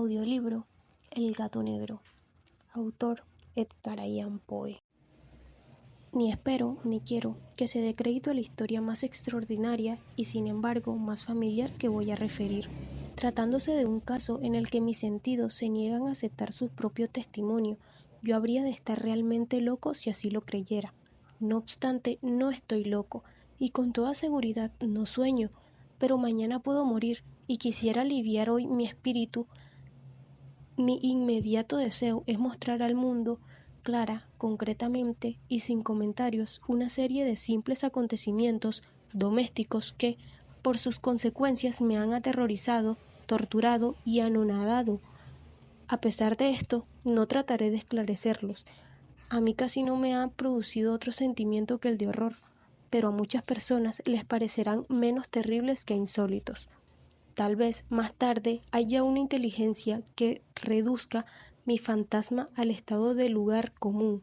Audiolibro El gato negro. Autor Edgar Allan Poe. Ni espero ni quiero que se dé crédito a la historia más extraordinaria y sin embargo más familiar que voy a referir, tratándose de un caso en el que mis sentidos se niegan a aceptar su propio testimonio. Yo habría de estar realmente loco si así lo creyera. No obstante, no estoy loco, y con toda seguridad no sueño, pero mañana puedo morir, y quisiera aliviar hoy mi espíritu. Mi inmediato deseo es mostrar al mundo, clara, concretamente y sin comentarios, una serie de simples acontecimientos domésticos que, por sus consecuencias, me han aterrorizado, torturado y anonadado. A pesar de esto, no trataré de esclarecerlos. A mí casi no me ha producido otro sentimiento que el de horror, pero a muchas personas les parecerán menos terribles que insólitos. Tal vez más tarde haya una inteligencia que reduzca mi fantasma al estado de lugar común,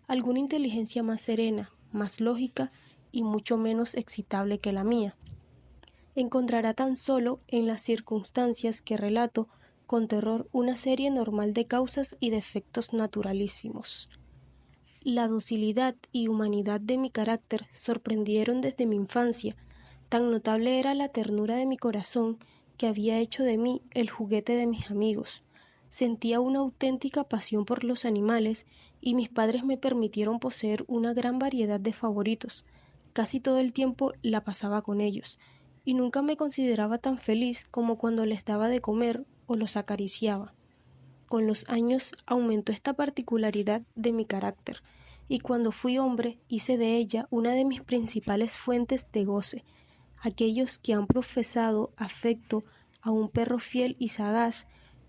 alguna inteligencia más serena, más lógica y mucho menos excitable que la mía. Encontrará tan solo en las circunstancias que relato con terror una serie normal de causas y de efectos naturalísimos. La docilidad y humanidad de mi carácter sorprendieron desde mi infancia. Tan notable era la ternura de mi corazón que había hecho de mí el juguete de mis amigos. Sentía una auténtica pasión por los animales y mis padres me permitieron poseer una gran variedad de favoritos. Casi todo el tiempo la pasaba con ellos, y nunca me consideraba tan feliz como cuando les daba de comer o los acariciaba. Con los años aumentó esta particularidad de mi carácter, y cuando fui hombre hice de ella una de mis principales fuentes de goce. Aquellos que han profesado afecto a un perro fiel y sagaz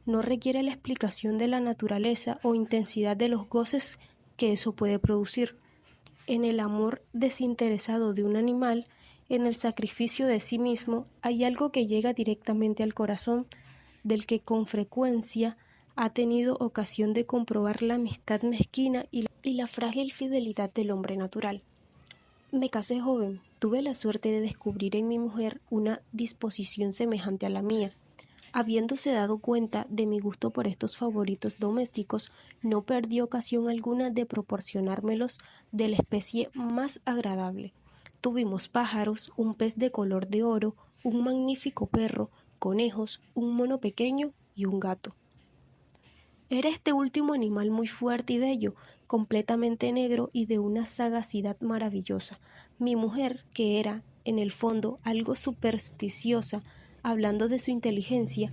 no requiere la explicación de la naturaleza o intensidad de los goces que eso puede producir. En el amor desinteresado de un animal, en el sacrificio de sí mismo, hay algo que llega directamente al corazón, del que con frecuencia ha tenido ocasión de comprobar la amistad mezquina y la frágil fidelidad del hombre natural. Me casé joven, tuve la suerte de descubrir en mi mujer una disposición semejante a la mía. Habiéndose dado cuenta de mi gusto por estos favoritos domésticos, no perdió ocasión alguna de proporcionármelos de la especie más agradable. Tuvimos pájaros, un pez de color de oro, un magnífico perro, conejos, un mono pequeño y un gato. Era este último animal muy fuerte y bello, completamente negro y de una sagacidad maravillosa. Mi mujer, que era, en el fondo, algo supersticiosa, hablando de su inteligencia,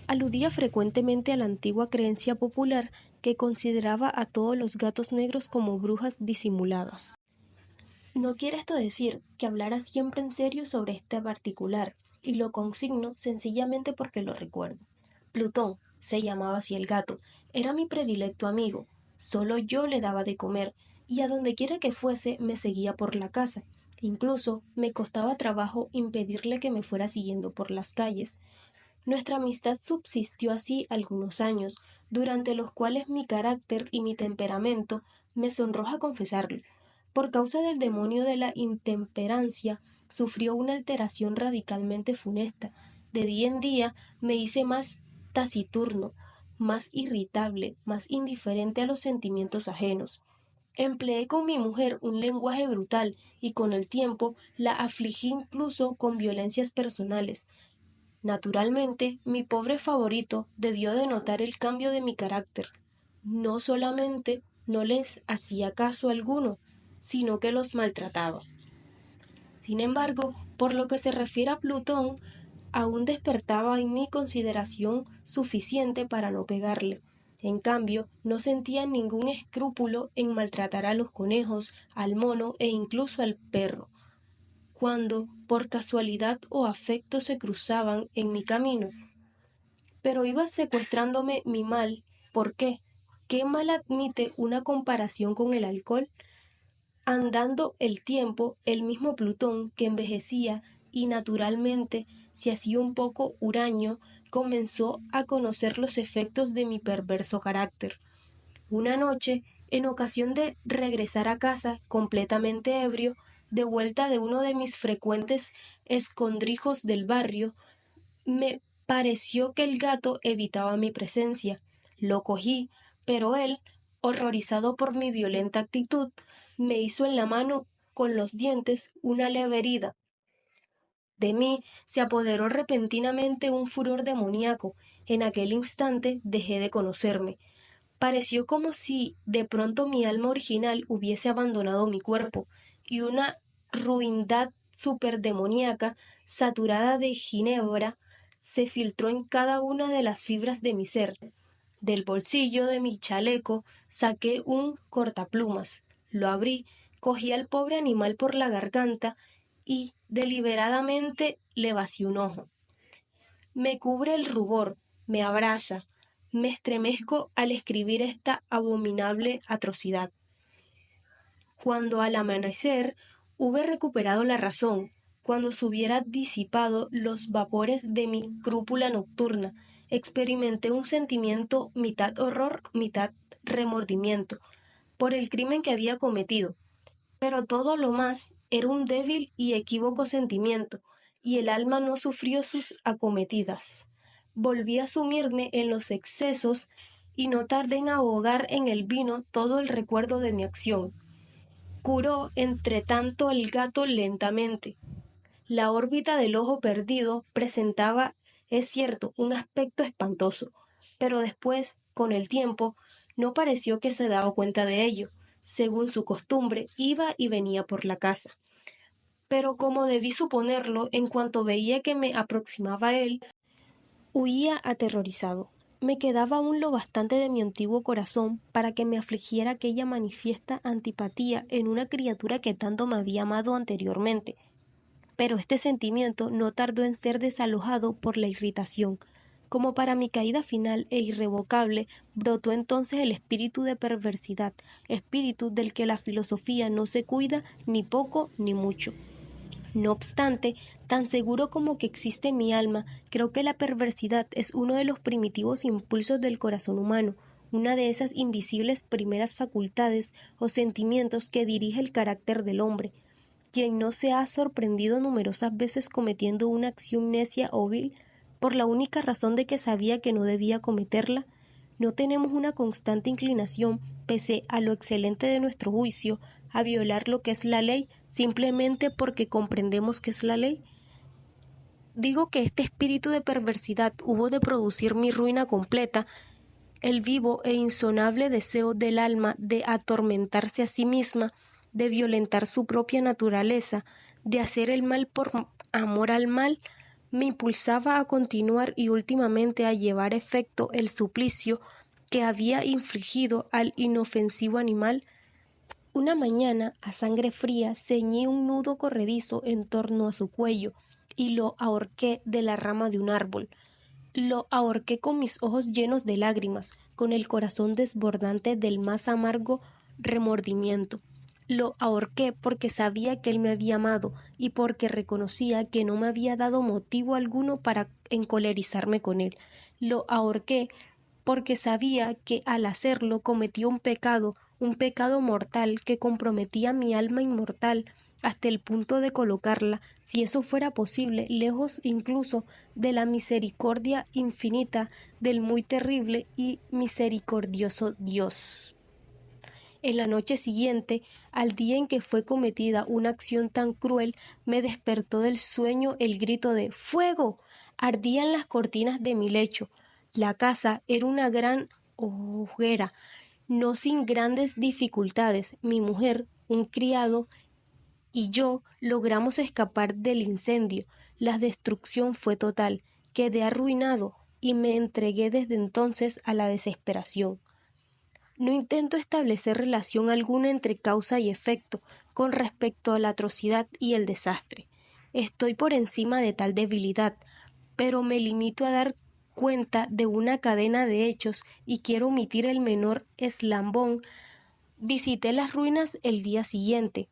aludía frecuentemente a la antigua creencia popular que consideraba a todos los gatos negros como brujas disimuladas. No quiere esto decir que hablara siempre en serio sobre este particular, y lo consigno sencillamente porque lo recuerdo. Plutón, se llamaba así el gato, era mi predilecto amigo. Solo yo le daba de comer, y a donde quiera que fuese me seguía por la casa. Incluso me costaba trabajo impedirle que me fuera siguiendo por las calles. Nuestra amistad subsistió así algunos años, durante los cuales mi carácter y mi temperamento, me sonroja confesarlo, por causa del demonio de la intemperancia, sufrió una alteración radicalmente funesta. De día en día me hice más taciturno, más irritable, más indiferente a los sentimientos ajenos. Empleé con mi mujer un lenguaje brutal y con el tiempo la afligí incluso con violencias personales. Naturalmente, mi pobre favorito debió de notar el cambio de mi carácter. No solamente no les hacía caso alguno, sino que los maltrataba. Sin embargo, por lo que se refiere a Plutón, aún despertaba en mí consideración suficiente para no pegarle. En cambio, no sentía ningún escrúpulo en maltratar a los conejos, al mono e incluso al perro, cuando por casualidad o afecto se cruzaban en mi camino. Pero iba secuestrándome mi mal. ¿Por qué? ¿Qué mal admite una comparación con el alcohol? Andando el tiempo, el mismo Plutón, que envejecía y naturalmente se hacía un poco huraño, comenzó a conocer los efectos de mi perverso carácter. Una noche, en ocasión de regresar a casa completamente ebrio, de vuelta de uno de mis frecuentes escondrijos del barrio, me Pareció que el gato evitaba mi presencia. Lo cogí, pero él, horrorizado por mi violenta actitud, me hizo en la mano con los dientes una leve herida. De mí se apoderó repentinamente un furor demoníaco. En aquel instante dejé de conocerme. Pareció como si de pronto mi alma original hubiese abandonado mi cuerpo, y una ruindad superdemoníaca, saturada de ginebra, se filtró en cada una de las fibras de mi ser. Del bolsillo de mi chaleco saqué un cortaplumas, lo abrí, cogí al pobre animal por la garganta y deliberadamente le vacié un ojo. Me cubre el rubor, me abraza, me estremezco al escribir esta abominable atrocidad. Cuando al amanecer hube recuperado la razón, cuando se hubiera disipado los vapores de mi crúpula nocturna, experimenté un sentimiento mitad horror, mitad remordimiento, por el crimen que había cometido. Pero todo lo más era un débil y equívoco sentimiento, y el alma no sufrió sus acometidas. Volví a sumirme en los excesos y no tardé en ahogar en el vino todo el recuerdo de mi acción. Curó entretanto el gato lentamente. La órbita del ojo perdido presentaba, es cierto, un aspecto espantoso, pero después, con el tiempo, no pareció que se daba cuenta de ello. Según su costumbre, iba y venía por la casa. Pero como debí suponerlo, en cuanto veía que me aproximaba a él, huía aterrorizado. Me quedaba aún lo bastante de mi antiguo corazón para que me afligiera aquella manifiesta antipatía en una criatura que tanto me había amado anteriormente. Pero este sentimiento no tardó en ser desalojado por la irritación. Como para mi caída final e irrevocable, brotó entonces el espíritu de perversidad, espíritu del que la filosofía no se cuida ni poco ni mucho. No obstante, tan seguro como que existe mi alma, creo que la perversidad es uno de los primitivos impulsos del corazón humano, una de esas invisibles primeras facultades o sentimientos que dirige el carácter del hombre. Quien no se ha sorprendido numerosas veces cometiendo una acción necia o vil, por la única razón de que sabía que no debía cometerla, no tenemos una constante inclinación, pese a lo excelente de nuestro juicio, a violar lo que es la ley, simplemente porque comprendemos que es la ley. Digo que este espíritu de perversidad hubo de producir mi ruina completa, el vivo e insonable deseo del alma de atormentarse a sí misma, de violentar su propia naturaleza, de hacer el mal por amor al mal, me impulsaba a continuar y últimamente a llevar a efecto el suplicio que había infligido al inofensivo animal. Una mañana, a sangre fría, ceñí un nudo corredizo en torno a su cuello y lo ahorqué de la rama de un árbol. Lo ahorqué con mis ojos llenos de lágrimas, con el corazón desbordante del más amargo remordimiento. Lo ahorqué porque sabía que él me había amado y porque reconocía que no me había dado motivo alguno para encolerizarme con él. Lo ahorqué porque sabía que al hacerlo cometía un pecado mortal que comprometía mi alma inmortal hasta el punto de colocarla, si eso fuera posible, lejos incluso de la misericordia infinita del muy terrible y misericordioso Dios. En la noche siguiente, al día en que fue cometida una acción tan cruel, me despertó del sueño el grito de ¡fuego! Ardían las cortinas de mi lecho. La casa era una gran hoguera, no sin grandes dificultades. Mi mujer, un criado y yo logramos escapar del incendio. La destrucción fue total. Quedé arruinado y me entregué desde entonces a la desesperación. No intento establecer relación alguna entre causa y efecto con respecto a la atrocidad y el desastre. Estoy por encima de tal debilidad, pero me limito a dar cuenta de una cadena de hechos y quiero omitir el menor eslabón. Visité las ruinas el día siguiente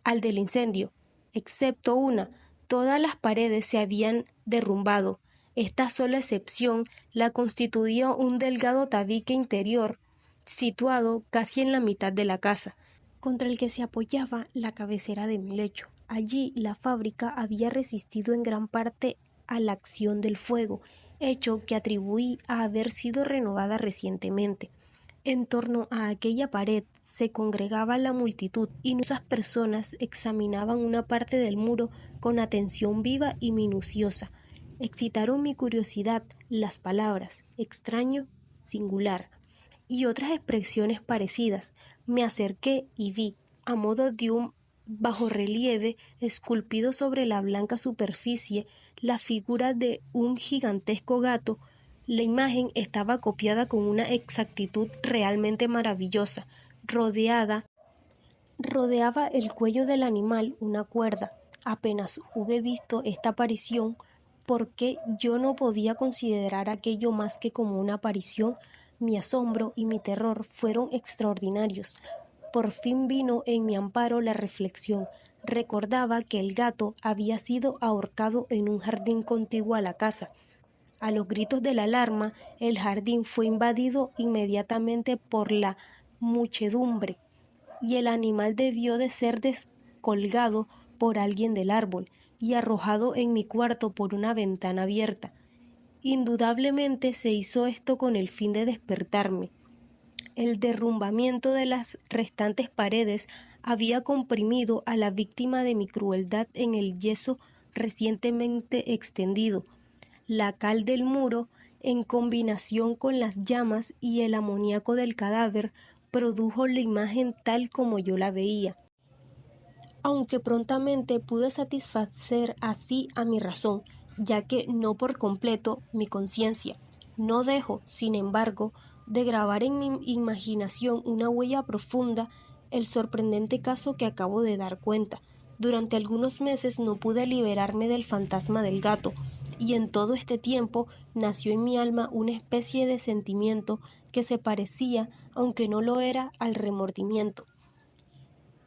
al del incendio, excepto una. Todas las paredes se habían derrumbado. Esta sola excepción la constituía un delgado tabique interior, situado casi en la mitad de la casa, contra el que se apoyaba la cabecera de mi lecho. Allí la fábrica había resistido en gran parte a la acción del fuego. hecho que atribuí a haber sido renovada recientemente. En torno a aquella pared se congregaba la multitud y numerosas personas examinaban una parte del muro con atención viva y minuciosa. Excitaron mi curiosidad las palabras extraño, singular y otras expresiones parecidas. Me acerqué y vi, a modo de un bajorrelieve esculpido sobre la blanca superficie, la figura de un gigantesco gato. La imagen estaba copiada con una exactitud realmente maravillosa. Rodeaba el cuello del animal una cuerda. Apenas hube visto esta aparición, porque yo no podía considerar aquello más que como una aparición. Mi asombro y mi terror fueron extraordinarios. Por fin vino en mi amparo la reflexión. Recordaba que el gato había sido ahorcado en un jardín contiguo a la casa. A los gritos de la alarma, el jardín fue invadido inmediatamente por la muchedumbre, y el animal debió de ser descolgado por alguien del árbol y arrojado en mi cuarto por una ventana abierta. Indudablemente se hizo esto con el fin de despertarme. El derrumbamiento de las restantes paredes había comprimido a la víctima de mi crueldad en el yeso recientemente extendido. La cal del muro, en combinación con las llamas y el amoníaco del cadáver, produjo la imagen tal como yo la veía. Aunque prontamente pude satisfacer así a mi razón, ya que no por completo mi conciencia. No dejo, sin embargo, de grabar en mi imaginación una huella profunda el sorprendente caso que acabo de dar cuenta. Durante algunos meses no pude liberarme del fantasma del gato, y en todo este tiempo nació en mi alma una especie de sentimiento que se parecía, aunque no lo era, al remordimiento.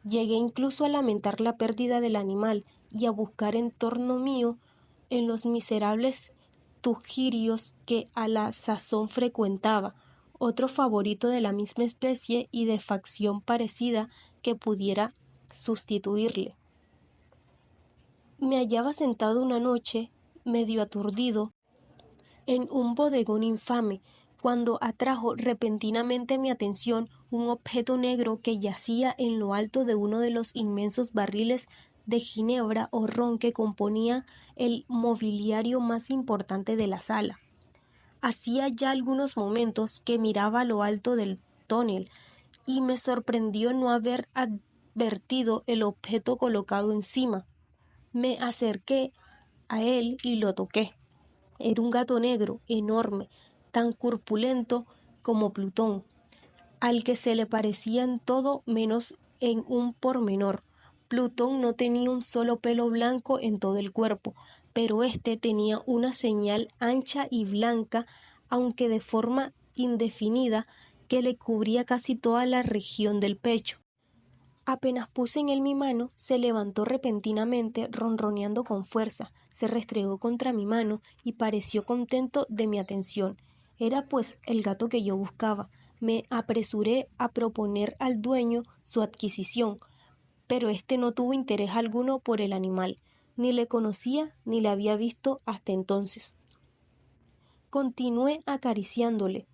Llegué incluso a lamentar la pérdida del animal y a buscar en torno mío en los miserables tugirios que a la sazón frecuentaba, otro favorito de la misma especie y de facción parecida que pudiera sustituirle. Me hallaba sentado una noche, medio aturdido, en un bodegón infame, cuando atrajo repentinamente mi atención un objeto negro que yacía en lo alto de uno de los inmensos barriles de ginebra o ron que componía el mobiliario más importante de la sala. Hacía ya algunos momentos que miraba a lo alto del tonel y me sorprendió no haber advertido el objeto colocado encima. Me acerqué a él y lo toqué. Era un gato negro, enorme, tan corpulento como Plutón, al que se le parecía en todo menos en un pormenor. Plutón no tenía un solo pelo blanco en todo el cuerpo, pero este tenía una señal ancha y blanca, aunque de forma indefinida, que le cubría casi toda la región del pecho. Apenas puse en él mi mano, se levantó repentinamente, ronroneando con fuerza, se restregó contra mi mano y pareció contento de mi atención. Era pues el gato que yo buscaba. Me apresuré a proponer al dueño su adquisición, pero éste no tuvo interés alguno por el animal, ni le conocía ni le había visto hasta entonces. Continué acariciándole,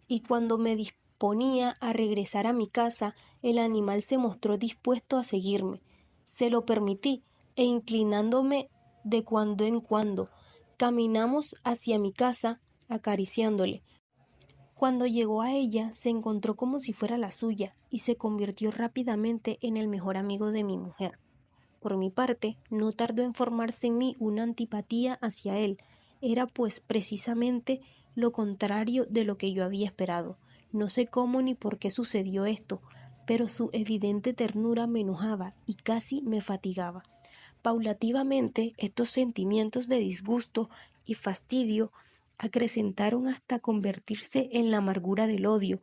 y cuando me disponía a regresar a mi casa, el animal se mostró dispuesto a seguirme. Se lo permití, e inclinándome de cuando en cuando, caminamos hacia mi casa acariciándole. Cuando llegó a ella, se encontró como si fuera la suya, y se convirtió rápidamente en el mejor amigo de mi mujer. Por mi parte, no tardó en formarse en mí una antipatía hacia él. Era pues precisamente lo contrario de lo que yo había esperado. No sé cómo ni por qué sucedió esto, pero su evidente ternura me enojaba y casi me fatigaba. Paulativamente, estos sentimientos de disgusto y fastidio acrecentaron hasta convertirse en la amargura del odio.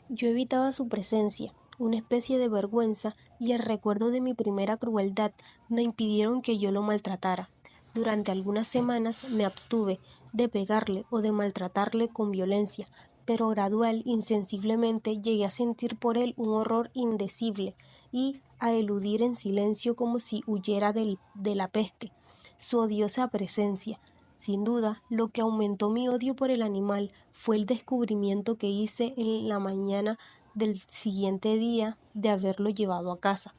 Yo evitaba su presencia. Una especie de vergüenza y el recuerdo de mi primera crueldad me impidieron que yo lo maltratara. Durante algunas semanas me abstuve de pegarle o de maltratarle con violencia, pero gradual, insensiblemente, llegué a sentir por él un horror indecible y a eludir en silencio como si huyera de la peste su odiosa presencia. Sin duda, lo que aumentó mi odio por el animal fue el descubrimiento que hice en la mañana del siguiente día de haberlo llevado a casa.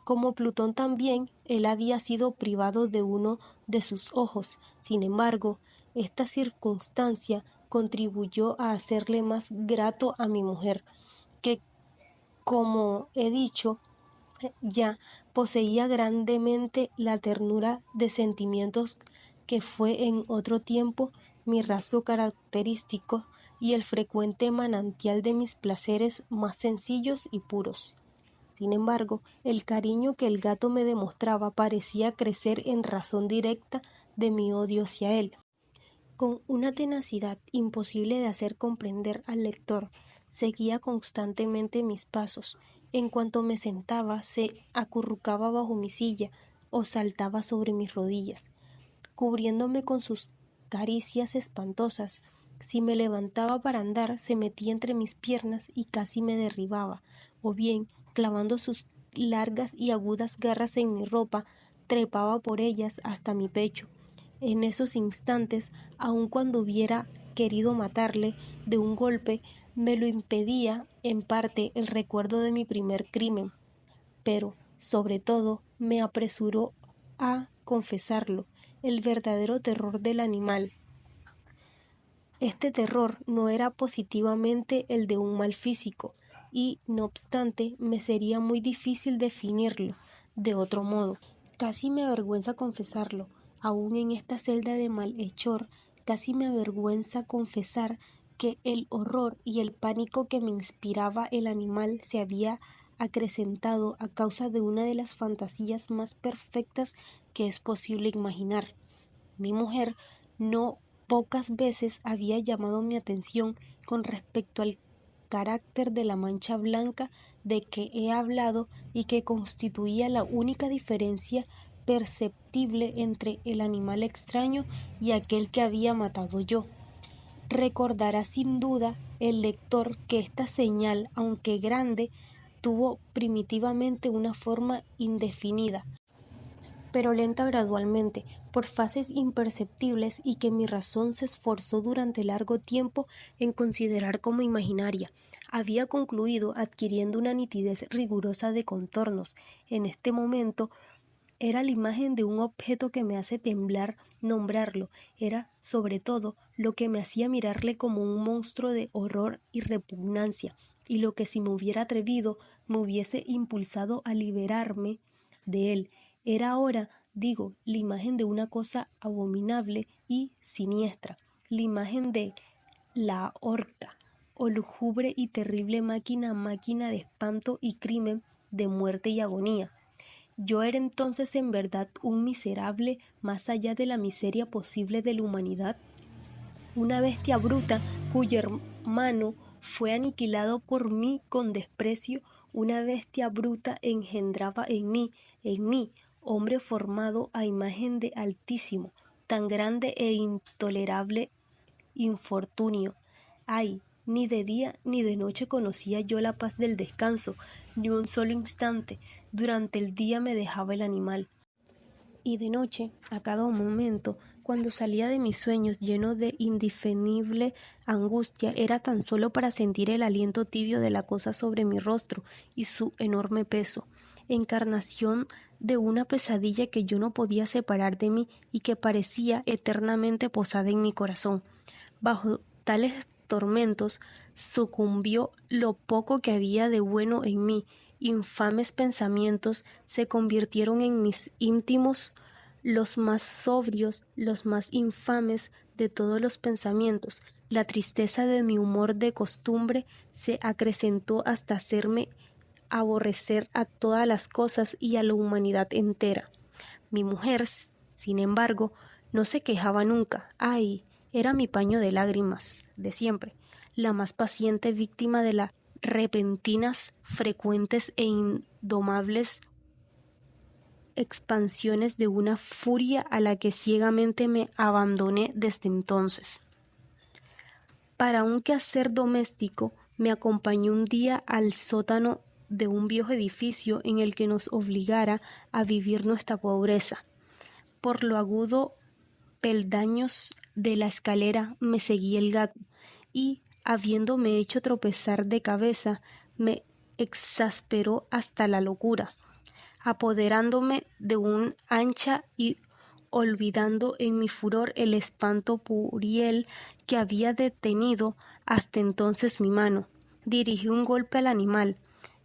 Como Plutón también, él había sido privado de uno de sus ojos. Sin embargo, esta circunstancia contribuyó a hacerle más grato a mi mujer, que, como he dicho, ya poseía grandemente la ternura de sentimientos que fue en otro tiempo mi rasgo característico y el frecuente manantial de mis placeres más sencillos y puros. Sin embargo, el cariño que el gato me demostraba parecía crecer en razón directa de mi odio hacia él. Con una tenacidad imposible de hacer comprender al lector, seguía constantemente mis pasos. En cuanto me sentaba, se acurrucaba bajo mi silla o saltaba sobre mis rodillas, cubriéndome con sus caricias espantosas. Si me levantaba para andar, se metía entre mis piernas y casi me derribaba, o bien, clavando sus largas y agudas garras en mi ropa, trepaba por ellas hasta mi pecho. En esos instantes, aun cuando hubiera querido matarle de un golpe, me lo impedía en parte el recuerdo de mi primer crimen, pero, sobre todo, me apresuró a confesarlo, el verdadero terror del animal. Este terror no era positivamente el de un mal físico, y, no obstante, me sería muy difícil definirlo de otro modo. Casi me avergüenza confesarlo, aún en esta celda de malhechor, casi me avergüenza confesar que el horror y el pánico que me inspiraba el animal se había acrecentado a causa de una de las fantasías más perfectas que es posible imaginar. Mi mujer no pocas veces había llamado mi atención con respecto al carácter de la mancha blanca de que he hablado y que constituía la única diferencia perceptible entre el animal extraño y aquel que había matado yo. Recordará sin duda el lector que esta señal, aunque grande, tuvo primitivamente una forma indefinida, pero lenta gradualmente, por fases imperceptibles y que mi razón se esforzó durante largo tiempo en considerar como imaginaria. Había concluido adquiriendo una nitidez rigurosa de contornos. En este momento era la imagen de un objeto que me hace temblar nombrarlo, era, sobre todo, lo que me hacía mirarle como un monstruo de horror y repugnancia, y lo que si me hubiera atrevido me hubiese impulsado a liberarme de él. Era ahora, digo, la imagen de una cosa abominable y siniestra, la imagen de la horca, o lúgubre y terrible máquina de espanto y crimen, de muerte y agonía. Yo era entonces en verdad un miserable más allá de la miseria posible de la humanidad, una bestia bruta cuyo hermano fue aniquilado por mí con desprecio, una bestia bruta engendraba en mí, hombre formado a imagen de Altísimo, tan grande e intolerable infortunio. Ay, ni de día ni de noche conocía yo la paz del descanso, ni un solo instante. Durante el día me dejaba el animal, y de noche, a cada momento, cuando salía de mis sueños lleno de indefinible angustia, era tan solo para sentir el aliento tibio de la cosa sobre mi rostro y su enorme peso, encarnación de una pesadilla que yo no podía separar de mí y que parecía eternamente posada en mi corazón. Bajo tales tormentos sucumbió lo poco que había de bueno en mí. Infames pensamientos se convirtieron en mis íntimos, los más sobrios, los más infames de todos los pensamientos. La tristeza de mi humor de costumbre se acrecentó hasta hacerme aborrecer a todas las cosas y a la humanidad entera. Mi mujer, sin embargo, no se quejaba nunca. Ay, era mi paño de lágrimas, de siempre, la más paciente víctima de las repentinas, frecuentes e indomables expansiones de una furia a la que ciegamente me abandoné desde entonces. Para un quehacer doméstico, me acompañó un día al sótano de un viejo edificio en el que nos obligara a vivir nuestra pobreza. Por lo agudo peldaños de la escalera me seguía el gato, y, habiéndome hecho tropezar de cabeza, me exasperó hasta la locura, apoderándome de un ancha y olvidando en mi furor el espanto pueril que había detenido hasta entonces mi mano. Dirigí un golpe al animal,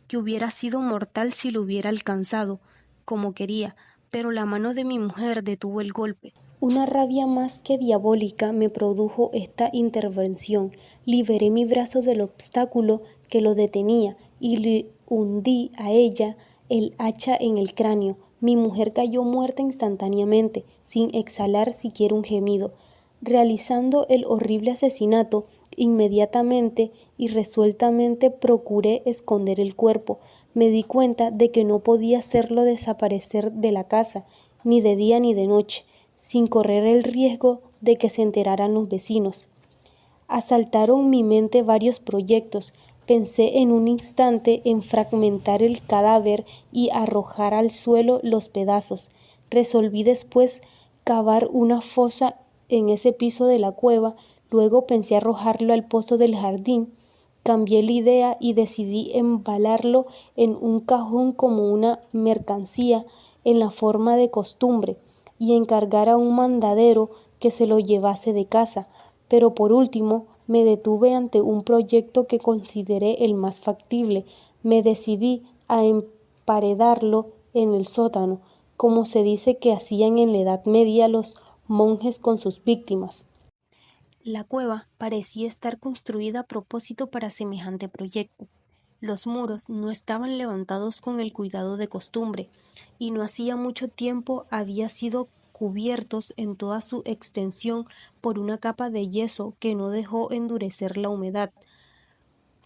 que hubiera sido mortal si lo hubiera alcanzado, como quería, pero la mano de mi mujer detuvo el golpe. Una rabia más que diabólica me produjo esta intervención. Liberé mi brazo del obstáculo que lo detenía y le hundí a ella el hacha en el cráneo. Mi mujer cayó muerta instantáneamente, sin exhalar siquiera un gemido. Realizando el horrible asesinato, inmediatamente y resueltamente procuré esconder el cuerpo. Me di cuenta de que no podía hacerlo desaparecer de la casa, ni de día ni de noche, sin correr el riesgo de que se enteraran los vecinos. Asaltaron mi mente varios proyectos. Pensé en un instante en fragmentar el cadáver y arrojar al suelo los pedazos. Resolví después cavar una fosa en ese piso de la cueva, luego pensé arrojarlo al pozo del jardín. Cambié la idea y decidí embalarlo en un cajón como una mercancía en la forma de costumbre y encargar a un mandadero que se lo llevase de casa. Pero por último me detuve ante un proyecto que consideré el más factible. Me decidí a emparedarlo en el sótano, como se dice que hacían en la Edad Media los monjes con sus víctimas. La cueva parecía estar construida a propósito para semejante proyecto. Los muros no estaban levantados con el cuidado de costumbre, y no hacía mucho tiempo había sido cubiertos en toda su extensión por una capa de yeso que no dejó endurecer la humedad.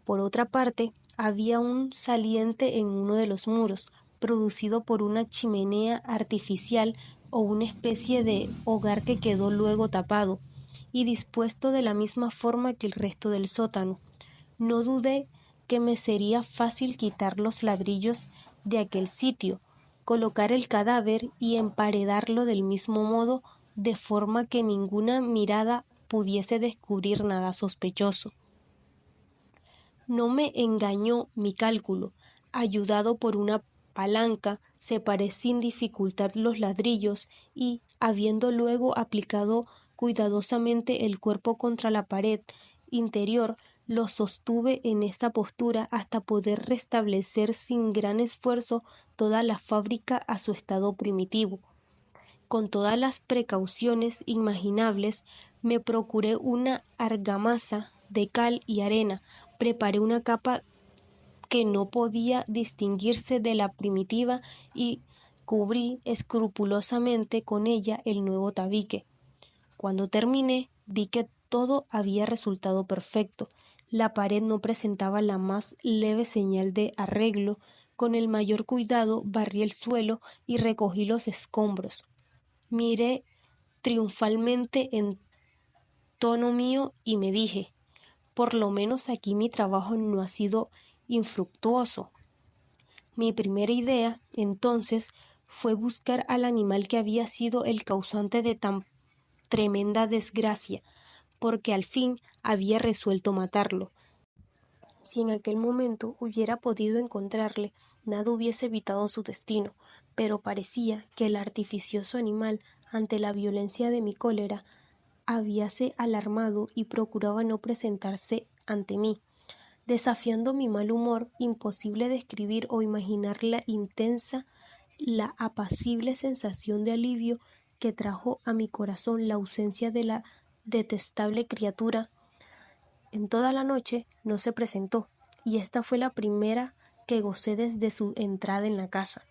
Por otra parte, había un saliente en uno de los muros, producido por una chimenea artificial o una especie de hogar que quedó luego tapado y dispuesto de la misma forma que el resto del sótano. No dudé que me sería fácil quitar los ladrillos de aquel sitio, colocar el cadáver y emparedarlo del mismo modo, de forma que ninguna mirada pudiese descubrir nada sospechoso. No me engañó mi cálculo. Ayudado por una palanca, separé sin dificultad los ladrillos y, habiendo luego aplicado cuidadosamente el cuerpo contra la pared interior, lo sostuve en esta postura hasta poder restablecer sin gran esfuerzo toda la fábrica a su estado primitivo. Con todas las precauciones imaginables, me procuré una argamasa de cal y arena, preparé una capa que no podía distinguirse de la primitiva y cubrí escrupulosamente con ella el nuevo tabique. Cuando terminé, vi que todo había resultado perfecto. La pared no presentaba la más leve señal de arreglo. Con el mayor cuidado barrí el suelo y recogí los escombros. Miré triunfalmente en tono mío y me dije: por lo menos aquí mi trabajo no ha sido infructuoso. Mi primera idea, entonces, fue buscar al animal que había sido el causante de tan tremenda desgracia, porque al fin había resuelto matarlo. Si en aquel momento hubiera podido encontrarle, nada hubiese evitado su destino, pero parecía que el artificioso animal, ante la violencia de mi cólera, habíase alarmado y procuraba no presentarse ante mí. Desafiando mi mal humor, imposible describir o imaginar la intensa, la apacible sensación de alivio que trajo a mi corazón la ausencia de la detestable criatura. En toda la noche no se presentó, y esta fue la primera que gocé desde su entrada en la casa.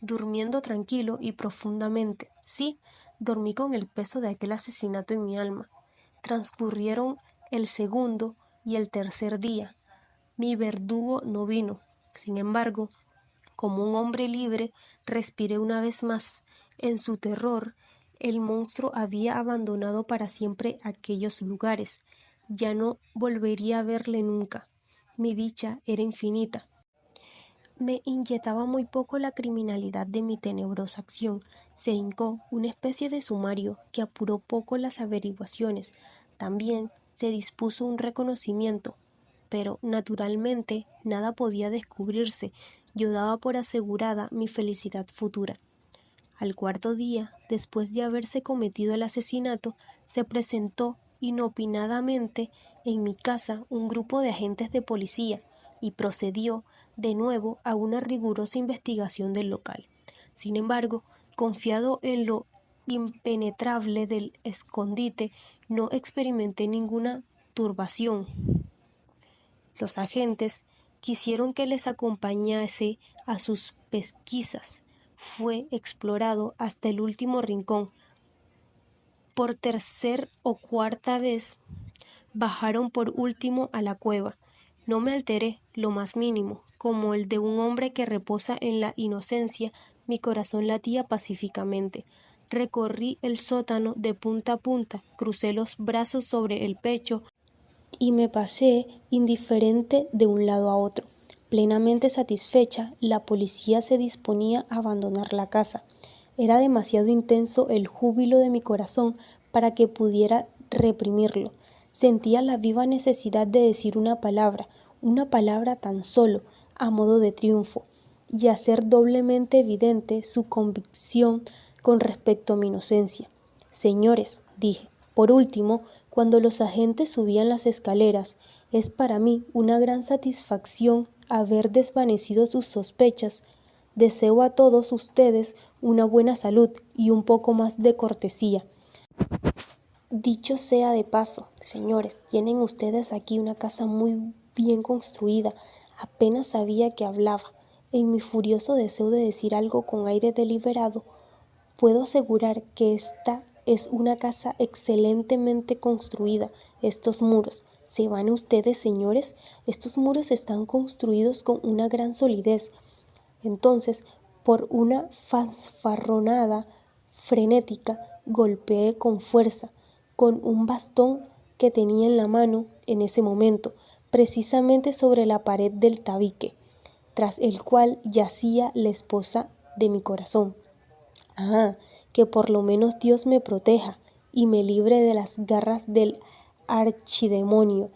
Durmiendo tranquilo y profundamente, sí, dormí con el peso de aquel asesinato en mi alma. Transcurrieron el segundo y el tercer día. Mi verdugo no vino. Sin embargo, como un hombre libre, respiré una vez más. En su terror, el monstruo había abandonado para siempre aquellos lugares. Ya no volvería a verle nunca. Mi dicha era infinita. me inquietaba muy poco la criminalidad de mi tenebrosa acción. Se hincó una especie de sumario que apuró poco las averiguaciones. También se dispuso un reconocimiento, pero naturalmente nada podía descubrirse. Yo daba por asegurada mi felicidad futura. Al cuarto día, después de haberse cometido el asesinato, se presentó inopinadamente en mi casa un grupo de agentes de policía y procedió de nuevo a una rigurosa investigación del local. Sin embargo, confiado en lo impenetrable del escondite, no experimenté ninguna turbación. Los agentes quisieron que les acompañase a sus pesquisas. Fue explorado hasta el último rincón. Por tercera o cuarta vez bajaron por último a la cueva. No me alteré lo más mínimo, como el de un hombre que reposa en la inocencia, mi corazón latía pacíficamente. Recorrí el sótano de punta a punta, crucé los brazos sobre el pecho y me pasé indiferente de un lado a otro. Plenamente satisfecha, la policía se disponía a abandonar la casa. Era demasiado intenso el júbilo de mi corazón para que pudiera reprimirlo. Sentía la viva necesidad de decir una palabra tan solo, a modo de triunfo, y hacer doblemente evidente su convicción con respecto a mi inocencia. Señores, dije, por último, cuando los agentes subían las escaleras, es para mí una gran satisfacción haber desvanecido sus sospechas. Deseo a todos ustedes una buena salud y un poco más de cortesía. Dicho sea de paso, señores, tienen ustedes aquí una casa muy bien construida. Apenas sabía que hablaba. En mi furioso deseo de decir algo con aire deliberado, puedo asegurar que esta es una casa excelentemente construida. Estos muros, ¿se van ustedes, señores? Estos muros están construidos con una gran solidez. Entonces, por una fanfarronada frenética, golpeé con fuerza, con un bastón que tenía en la mano en ese momento, precisamente sobre la pared del tabique, tras el cual yacía la esposa de mi corazón. Ah, que por lo menos Dios me proteja y me libre de las garras del archidemonio.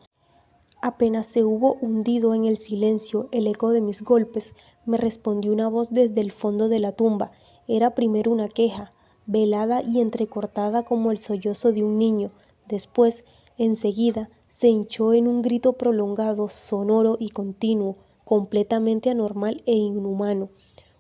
Apenas se hubo hundido en el silencio el eco de mis golpes, me respondió una voz desde el fondo de la tumba. Era primero una queja, velada y entrecortada como el sollozo de un niño. Después, enseguida, se hinchó en un grito prolongado, sonoro y continuo, completamente anormal e inhumano.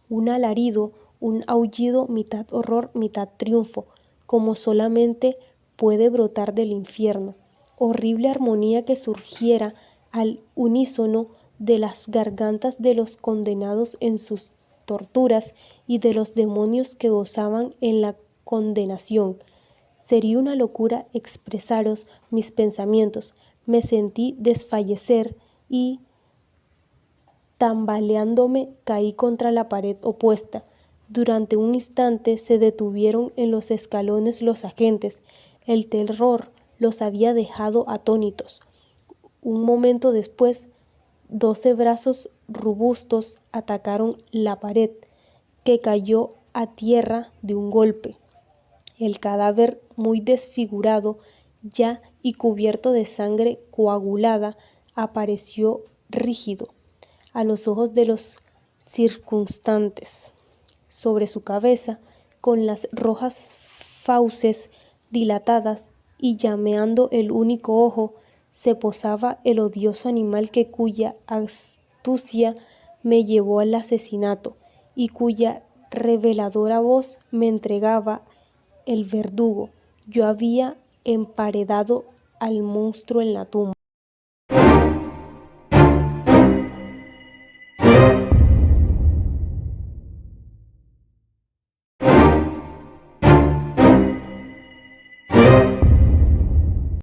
Un alarido, un aullido mitad horror, mitad triunfo, como solamente puede brotar del infierno. Horrible armonía que surgiera al unísono de las gargantas de los condenados en sus torturas y de los demonios que gozaban en la condenación. Sería una locura expresaros mis pensamientos. Me sentí desfallecer y, tambaleándome, caí contra la pared opuesta. Durante un instante se detuvieron en los escalones los agentes. El terror los había dejado atónitos. Un momento después, 12 brazos robustos atacaron la pared, que cayó a tierra de un golpe. El cadáver, muy desfigurado ya y cubierto de sangre coagulada, apareció rígido a los ojos de los circunstantes. Sobre su cabeza, con las rojas fauces dilatadas y llameando el único ojo, se posaba el odioso animal cuya astucia me llevó al asesinato y cuya reveladora voz me entregaba el verdugo. Yo había emparedado al monstruo en la tumba.